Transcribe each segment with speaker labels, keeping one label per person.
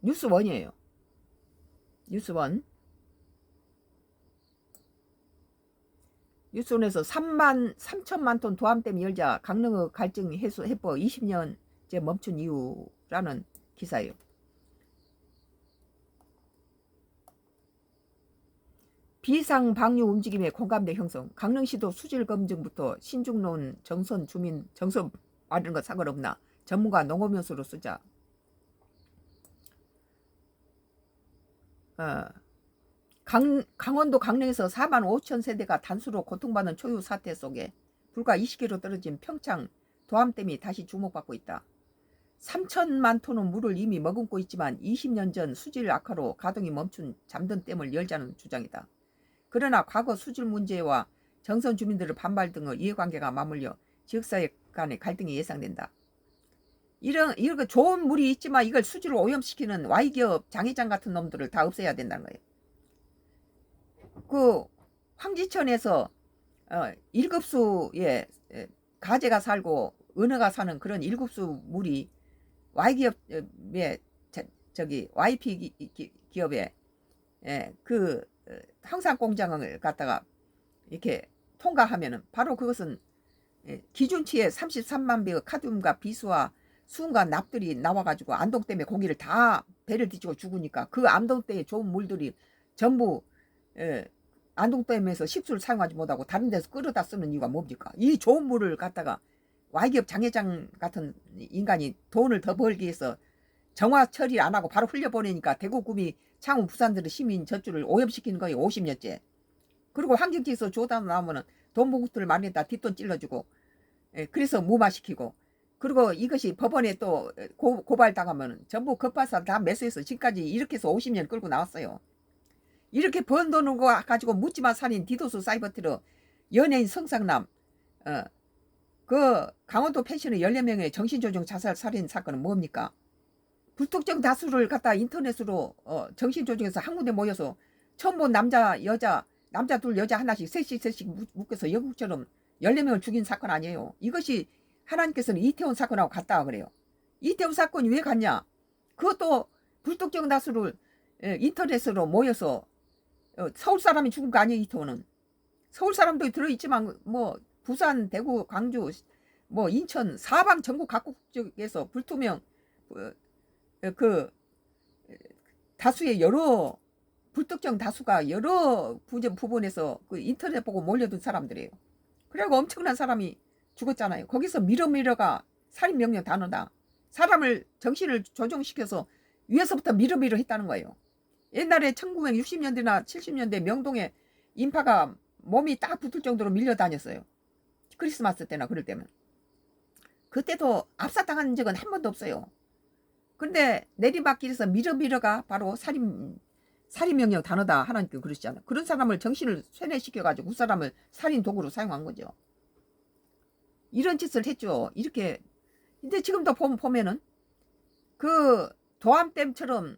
Speaker 1: 뉴스원이에요. 뉴스원. 뉴스원에서 3천만 톤 도암댐 열자 강릉의 갈증 해소 해법 20년째 멈춘 이유라는 기사예요. 비상 방류 움직임에 공감대 형성. 강릉시도 수질 검증부터 신중로원 정선 주민 정선 마련 거 상관없나. 전문가 농업연수로 쓰자. 강원도 강릉에서 4만 5천 세대가 단수로 고통받는 초유 사태 속에 불과 20km 떨어진 평창 도암댐이 다시 주목받고 있다. 3천만 톤의 물을 이미 머금고 있지만 20년 전 수질 악화로 가동이 멈춘 잠든 댐을 열자는 주장이다. 그러나 과거 수질 문제와 정선 주민들의 반발 등의 이해관계가 맞물려 지역사회 간의 갈등이 예상된다. 이런 좋은 물이 있지만 이걸 수질을 오염시키는 Y기업 장회장 같은 놈들을 다 없애야 된다는 거예요. 그 황지천에서 1급수에 가재가 살고 은어가 사는 그런 1급수 물이 Y기업의 저기 YP 기업의 그 황산공장을 갖다가 이렇게 통과하면은 바로 그것은 기준치의 33만 배의 카드뮴과 비수와 수은과 납들이 나와가지고 안동댐에 고기를 다 배를 뒤집어 죽으니까 그 안동댐에 좋은 물들이 전부 안동댐에서 식수를 사용하지 못하고 다른 데서 끌어다 쓰는 이유가 뭡니까? 이 좋은 물을 갖다가 Y기업 장회장 같은 인간이 돈을 더 벌기 위해서 정화 처리 안 하고 바로 흘려보내니까 대구, 구미, 창원, 부산들의 시민 젖줄을 오염시키는 거예요. 50년째. 그리고 환경지에서 조단 나오면은 돈 봉투를 많이다 뒷돈 찔러주고 그래서 무마시키고 그리고 이것이 법원에 또 고발당하면 전부 급파사 다 매수해서 지금까지 이렇게 해서 50년 끌고 나왔어요. 이렇게 번 돈을 가지고 묻지마 살인 디도스 사이버 테러 연예인 성상남 그 강원도 펜션의 14명의 정신조정 자살 살인 사건은 뭡니까? 불특정 다수를 갖다 인터넷으로 정신조정해서 한 군데 모여서 처음 본 남자 여자 남자 둘 여자 하나씩 셋씩 묶여서 영국처럼 14명을 죽인 사건 아니에요. 이것이 하나님께서는 이태원 사건하고 같다 그래요. 이태원 사건이 왜 같냐? 그것도 불특정 다수를 인터넷으로 모여서 서울 사람이 죽은 거 아니에요. 이태원은 서울 사람도 들어있지만 뭐 부산, 대구, 광주, 뭐 인천 사방 전국 각국 쪽에서 불투명 그 다수의 여러 불특정 다수가 여러 부분에서 그 인터넷 보고 몰려든 사람들이에요. 그래고 엄청난 사람이 죽었잖아요. 거기서 밀어가 살인명령 단어다. 사람을 정신을 조정시켜서 위에서부터 밀어 했다는 거예요. 옛날에 1960년대나 70년대 명동에 인파가 몸이 딱 붙을 정도로 밀려다녔어요. 크리스마스 때나 그럴 때면. 그때도 압사당한 적은 한 번도 없어요. 근데 내리막길에서 밀어가 바로 살인명령 단어다. 하나님께 그러시잖아요. 그런 사람을 정신을 쇠뇌시켜가지고 그 사람을 살인 도구로 사용한 거죠. 이런 짓을 했죠. 이렇게. 근데 지금도 보면은 그 도암댐처럼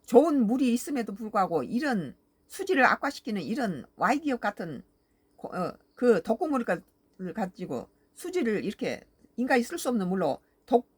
Speaker 1: 좋은 물이 있음에도 불구하고 이런 수질을 악화시키는 이런 Y기업 같은 그 독극물을 가지고 수질을 이렇게 인간이 쓸 수 없는 물로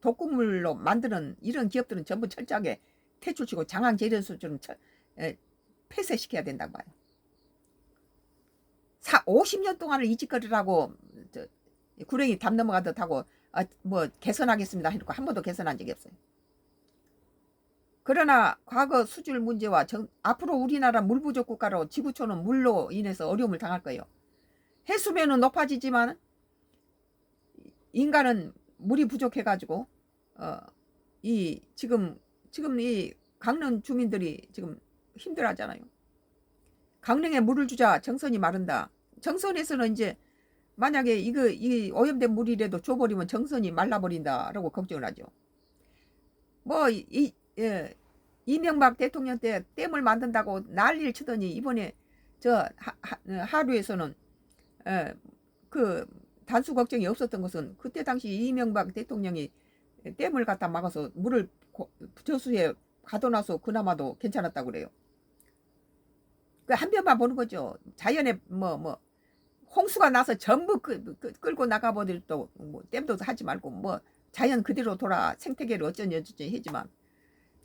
Speaker 1: 독극물로 만드는 이런 기업들은 전부 철저하게 퇴출시키고 장항제련소처럼 폐쇄시켜야 된다고 봐요. 50년 동안을 이 짓거리라고 구렁이 담 넘어가듯 하고 뭐 개선하겠습니다 해놓고 한 번도 개선한 적이 없어요. 그러나 과거 수질 문제와 앞으로 우리나라 물 부족 국가로 지구촌은 물로 인해서 어려움을 당할 거예요. 해수면은 높아지지만 인간은 물이 부족해가지고 지금 이 강릉 주민들이 지금 힘들어하잖아요. 강릉에 물을 주자 정선이 마른다. 정선에서는 이제 만약에 이 오염된 물이라도 줘버리면 정선이 말라버린다라고 걱정을 하죠. 뭐 이명박 대통령 때 댐을 만든다고 난리를 치더니 이번에 저 하루에서는 그 단수 걱정이 없었던 것은 그때 당시 이명박 대통령이 댐을 갖다 막아서 물을 저수에 가둬놔서 그나마도 괜찮았다고 그래요. 그 한 편만 보는 거죠. 자연에 홍수가 나서 전부 끌고 나가버릴 또 댐도 하지 말고 뭐 자연 그대로 돌아 생태계를 어쩌니 하지만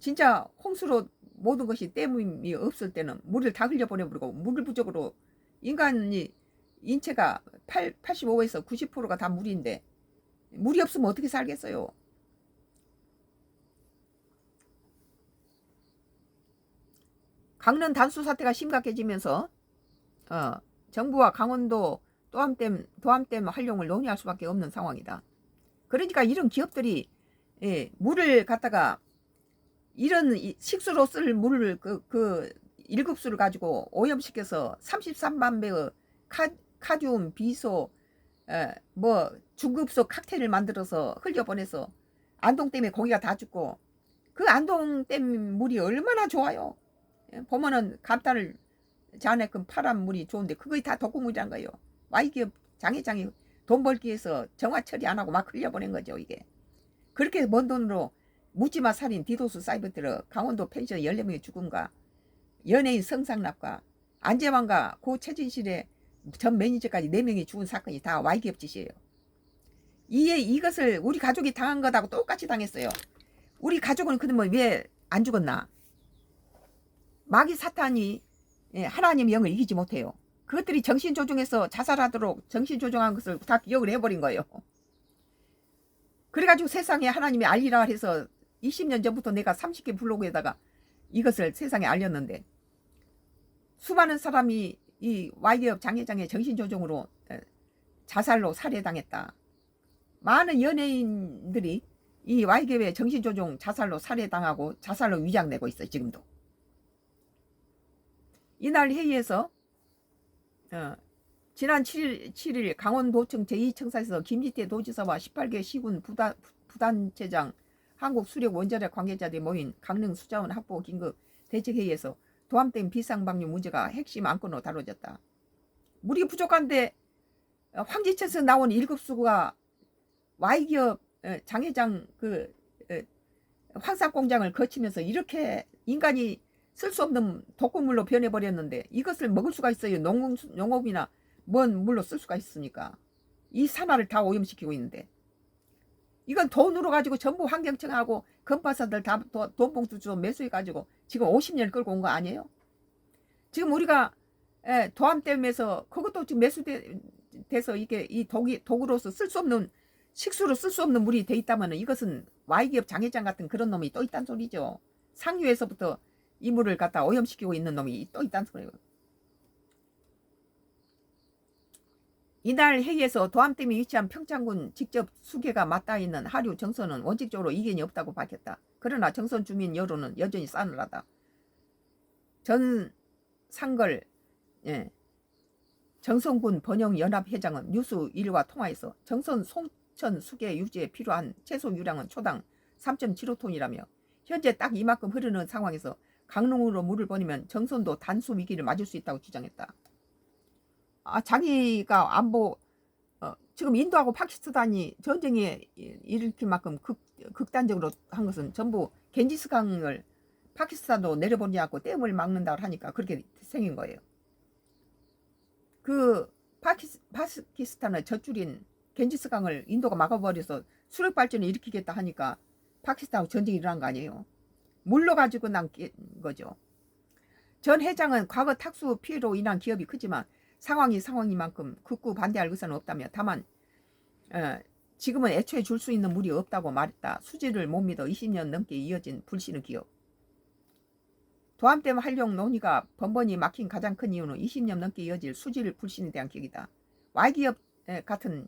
Speaker 1: 진짜 홍수로 모든 것이 댐이 없을 때는 물을 다 흘려보내버리고 물 부족으로 인간이 인체가 85에서 90%가 다 물인데 물이 없으면 어떻게 살겠어요? 강릉 단수 사태가 심각해지면서 정부와 강원도 도암댐 활용을 논의할 수밖에 없는 상황이다. 그러니까 이런 기업들이 물을 갖다가 이런 식수로 쓸 물을 그 1급수를 가지고 오염시켜서 33만 배의 카듐, 비소, 뭐 중급소 칵테일을 만들어서 흘려보내서 안동댐에 고기가 다 죽고, 그 안동댐 물이 얼마나 좋아요. 보면은 감탄을 자네끔 파란 물이 좋은데 그거이 다 독극물이란 거예요. Y기업 장회장이 돈 벌기 위해서 정화 처리 안 하고 막 흘려보낸 거죠. 이게 그렇게 먼 돈으로 묻지마 살인, 디도스 사이버 테러, 강원도 펜션 14명의 죽음과 연예인 성상납과 안재환과 고 최진실의 전 매니저까지 4명이 죽은 사건이 다 Y기업 짓이에요. 이것을 우리 가족이 당한 것하고 똑같이 당했어요. 우리 가족은 그러면 왜 안 죽었나? 마귀 사탄이 하나님의 영을 이기지 못해요. 그것들이 정신조종해서 자살하도록 정신조종한 것을 다 기억을 해버린 거예요. 그래가지고 세상에 하나님이 알리라 해서 20년 전부터 내가 30개 블로그에다가 이것을 세상에 알렸는데, 수많은 사람이 이 Y기업 장회장의 정신조종으로 자살로 살해당했다. 많은 연예인들이 이 Y기업의 정신조종 자살로 살해당하고 자살로 위장내고 있어요. 지금도. 이날 회의에서 지난 7일 강원도청 제2청사에서 김지태 도지사와 18개 시군 부단체장, 한국수력원자력 관계자들이 모인 강릉 수자원 확보 긴급 대책회의에서 도암댐 비상방류 문제가 핵심 안건으로 다뤄졌다. 물이 부족한데 황지천에서 나온 1급수가 Y기업 장회장 그 황산공장을 거치면서 이렇게 인간이 쓸 수 없는 독극물로 변해버렸는데 이것을 먹을 수가 있어요? 농업이나 뭔 물로 쓸 수가 있습니까? 이 산하를 다 오염시키고 있는데, 이건 돈으로 가지고 전부 환경청하고 건파사들 다 돈봉투 주고 매수해가지고 지금 50년 끌고 온 거 아니에요? 지금 우리가 도암댐에서 그것도 지금 매수돼서 이게 이 독으로서 쓸 수 없는, 식수로 쓸 수 없는 물이 돼 있다면 이것은 Y기업 장회장 같은 그런 놈이 또 있단 소리죠. 상류에서부터 이 물을 갖다 오염시키고 있는 놈이 또 있단 소리예요. 이날 회의에서 도암댐이 위치한 평창군 직접 수계가 맞닿아 있는 하류 정선은 원칙적으로 이견이 없다고 밝혔다. 그러나 정선 주민 여론은 여전히 싸늘하다. 전상걸 정선군 번영연합회장은 뉴스1과 통화에서 정선 송천 수계 유지에 필요한 채소 유량은 초당 3.75톤이라며 현재 딱 이만큼 흐르는 상황에서 강릉으로 물을 보내면 정선도 단수 위기를 맞을 수 있다고 주장했다. 자기가 안보 지금 인도하고 파키스탄이 전쟁에 일으킬 만큼 극단적으로 한 것은 전부 겐지스강을 파키스탄도 내려보지 않고 댐을 막는다고 하니까 그렇게 생긴 거예요. 그 파키스탄의 젖줄인 겐지스강을 인도가 막아버려서 수력 발전을 일으키겠다 하니까 파키스탄하고 전쟁이 일어난 거 아니에요. 물로 가지고 난 거죠. 전 회장은 과거 탁수 피해로 인한 기업이 크지만 상황이만큼 극구 반대할 의사는 없다며, 다만 지금은 애초에 줄 수 있는 물이 없다고 말했다. 수지를 못 믿어 20년 넘게 이어진 불신의 기업. 도암댐 활용 논의가 번번이 막힌 가장 큰 이유는 20년 넘게 이어질 수질 불신에 대한 기억이다. Y기업 같은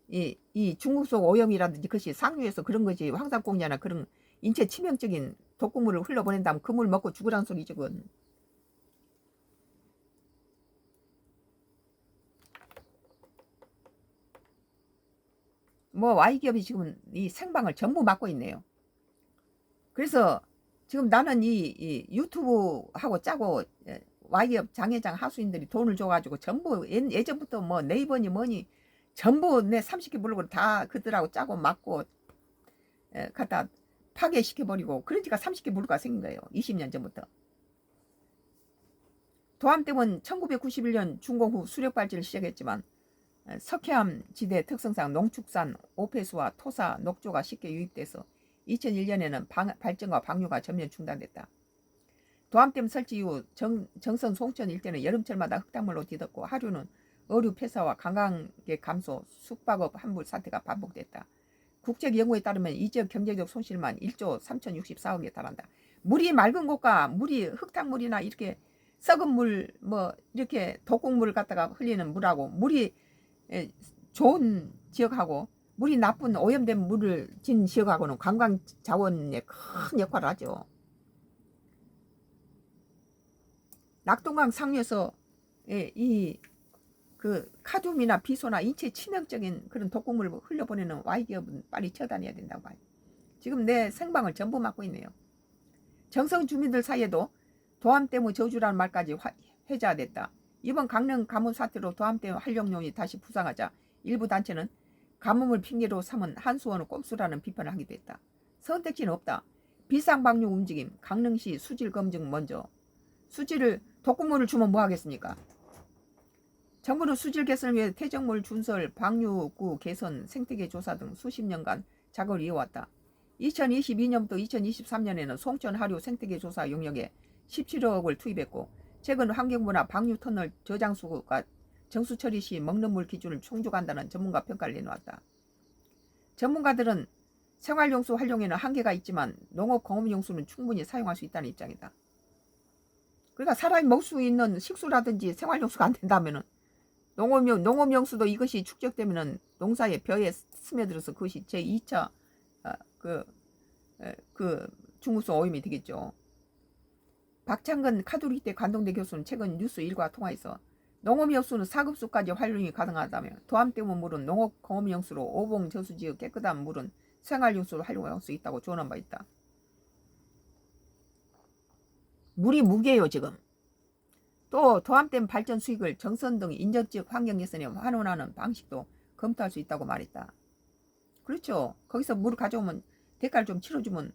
Speaker 1: 이 중국속 오염이라든지 그것이 상류에서 그런 거지, 황산공야나 그런 인체 치명적인 독극물을 흘러보낸다면 그 물 먹고 죽으란 소리죠. 그건. 뭐 Y기업이 지금 이 생방을 전부 막고 있네요. 그래서 지금 나는 이 유튜브하고 짜고 Y기업 장회장 하수인들이 돈을 줘가지고 전부 예전부터 뭐 네이버니 뭐니 전부 내 30개 블로그를 다 그들하고 짜고 막고 갖다 파괴시켜버리고, 그러니까 30개 블로그가 생긴 거예요. 20년 전부터. 도암댐은 1991년 준공 후 수력 발전을 시작했지만 석회암 지대 특성상 농축산 오폐수와 토사, 녹조가 쉽게 유입돼서 2001년에는 발전과 방류가 전면 중단됐다. 도암댐 설치 이후 정선 송천 일대는 여름철마다 흙탕물로 뒤덮고 하류는 어류 폐사와 관광객 감소, 숙박업 환불 사태가 반복됐다. 국제연구에 따르면 이 지역 경제적 손실만 1조 3,064억에 달한다. 물이 맑은 곳과 물이 흙탕물이나 이렇게 썩은 물, 뭐 이렇게 독극물을 갖다가 흘리는 물하고 물이 좋은 지역하고 물이 나쁜 오염된 물을 진 지역하고는 관광 자원에 큰 역할을 하죠. 낙동강 상류에서 그 카듐이나 비소나 인체 치명적인 그런 독극물을 흘려보내는 Y기업은 빨리 처단해야 된다고 봐요. 지금 내 생방을 전부 맡고 있네요. 정성 주민들 사이에도 도암댐의 저주라는 말까지 회자됐다. 이번 강릉 가뭄 사태로 도암댐 활용용이 다시 부상하자 일부 단체는 가뭄을 핑계로 삼은 한수원의 꼼수라는 비판을 하기도 했다. 선택지는 없다. 비상방류 움직임, 강릉시 수질 검증 먼저. 수질을 독극물을 주면 뭐 하겠습니까? 정부는 수질 개선을 위해 퇴적물 준설, 방류구 개선, 생태계 조사 등 수십 년간 작업을 이어왔다. 2022년부터 2023년에는 송천 하류 생태계 조사 용역에 17억을 투입했고 최근 환경부나 방류터널 저장수가 정수 처리 시 먹는 물 기준을 충족한다는 전문가 평가를 내놓았다. 전문가들은 생활용수 활용에는 한계가 있지만 농업공업용수는 충분히 사용할 수 있다는 입장이다. 그러니까 사람이 먹을 수 있는 식수라든지 생활용수가 안 된다면은 농업용수도 이것이 축적되면은 농사의 벼에 스며들어서 그것이 제2차 중국성 오염이 되겠죠. 박창근 카톨릭대 관동대 교수는 최근 뉴스1과 통화에서 농업용수는 4급수까지 활용이 가능하다며 도암댐의 물은 농업공업용수로 오봉 저수지의 깨끗한 물은 생활용수로 활용할 수 있다고 조언한 바 있다. 물이 무게요 지금. 또 도암댐 발전 수익을 정선 등 인접지역 환경 개선에 환원하는 방식도 검토할 수 있다고 말했다. 그렇죠. 거기서 물을 가져오면 대가를 좀 치러주면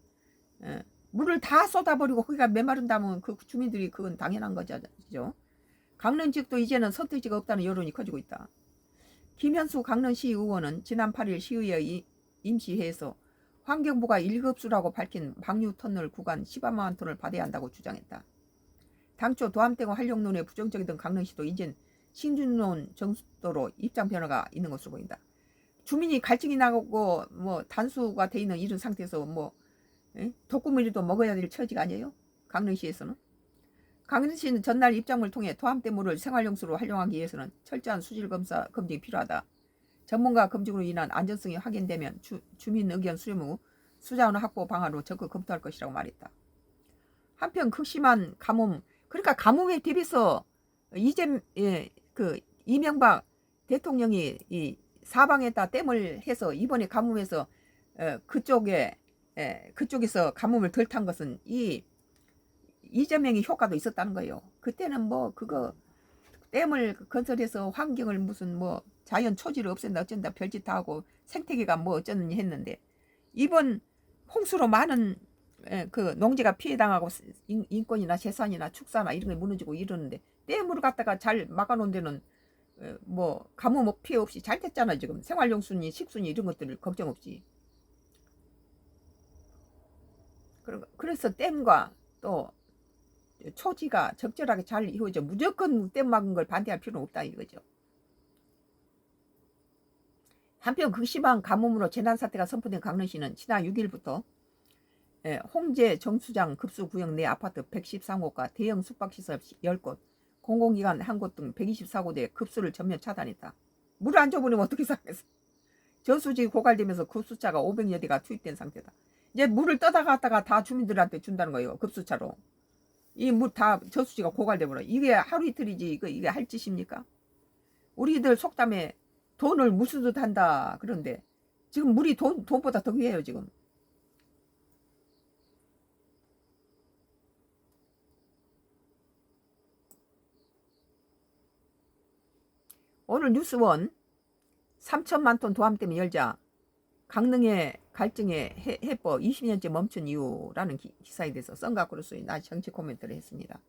Speaker 1: 물을 다 쏟아버리고 거기가 메마른다면 그 주민들이 그건 당연한 거죠. 강릉 지역도 이제는 선택지가 없다는 여론이 커지고 있다. 김현수 강릉시 의원은 지난 8일 시의회 임시회에서 환경부가 1급수라고 밝힌 방류터널 구간 15만 톤을 받아야 한다고 주장했다. 당초 도암댐 활용론에 부정적이던 강릉시도 이젠 신준론 정도로 입장 변화가 있는 것으로 보인다. 주민이 갈증이 나고 뭐 단수가 돼 있는 이런 상태에서 뭐 독극물이라도 먹어야 될 처지가 아니에요? 강릉시에서는. 강릉시는 전날 입장을 통해 도암댐 물을 생활용수로 활용하기 위해서는 철저한 수질 검증이 필요하다. 전문가 검증으로 인한 안전성이 확인되면 주민 의견 수렴 후 수자원 확보 방안으로 적극 검토할 것이라고 말했다. 한편 극심한 가뭄, 그러니까 가뭄에 대비해서 이명박 대통령이 이 사방에다 댐을 해서 이번에 가뭄에서 그쪽에서 가뭄을 덜 탄 것은 이 이재명의 효과도 있었다는 거예요. 그때는 뭐 그거 댐을 건설해서 환경을 무슨 뭐 자연 초지를 없앤다 어쩐다 별짓 다 하고 생태계가 뭐 어쩌느니 했는데 이번 홍수로 많은 그 농지가 피해당하고 인권이나 재산이나 축사나 이런 게 무너지고 이러는데 댐을 갖다가 잘 막아놓은 데는 뭐 가뭄 피해 없이 잘 됐잖아. 지금 생활용수니 식수니 이런 것들을 걱정 없이. 그래서 댐과 또 초지가 적절하게 잘 이루어져 무조건 댐 막은 걸 반대할 필요는 없다 이거죠. 한편 극심한 가뭄으로 재난사태가 선포된 강릉시는 지난 6일부터 홍제 정수장 급수구역 내 아파트 113곳과 대형 숙박시설 10곳, 공공기관 1곳 등 124곳에 급수를 전면 차단했다. 물을 안 줘버리면 어떻게 살겠어. 저수지 고갈되면서 그 숫자가 500여 대가 투입된 상태다. 이제 물을 떠다 갔다가 다 주민들한테 준다는 거예요. 급수차로. 이 물 다 저수지가 고갈돼 버려. 이게 하루 이틀이지 이게 할 짓입니까? 우리들 속담에 돈을 무수듯 한다 그런데 지금 물이 돈보다 더 귀해요 지금. 오늘 뉴스원 3천만 톤 도암댐 열자 강릉의 갈증의 해법 20년째 멈춘 이유라는 기사에 대해서 썬가크루스의 나의 정치 코멘트를 했습니다.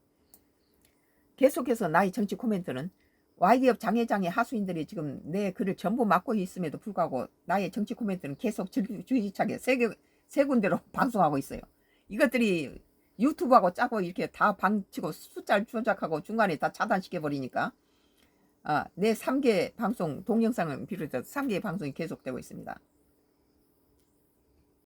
Speaker 1: 계속해서 나의 정치 코멘트는 Y기업 장애장애 하수인들이 지금 내 글을 전부 막고 있음에도 불구하고 나의 정치 코멘트는 계속 줄기차게 세 군데로 방송하고 있어요. 이것들이 유튜브하고 짜고 이렇게 다 방치고 숫자를 조작하고 중간에 다 차단시켜 버리니까 내 3개 방송 동영상을 비롯해서 3개의 방송이 계속되고 있습니다.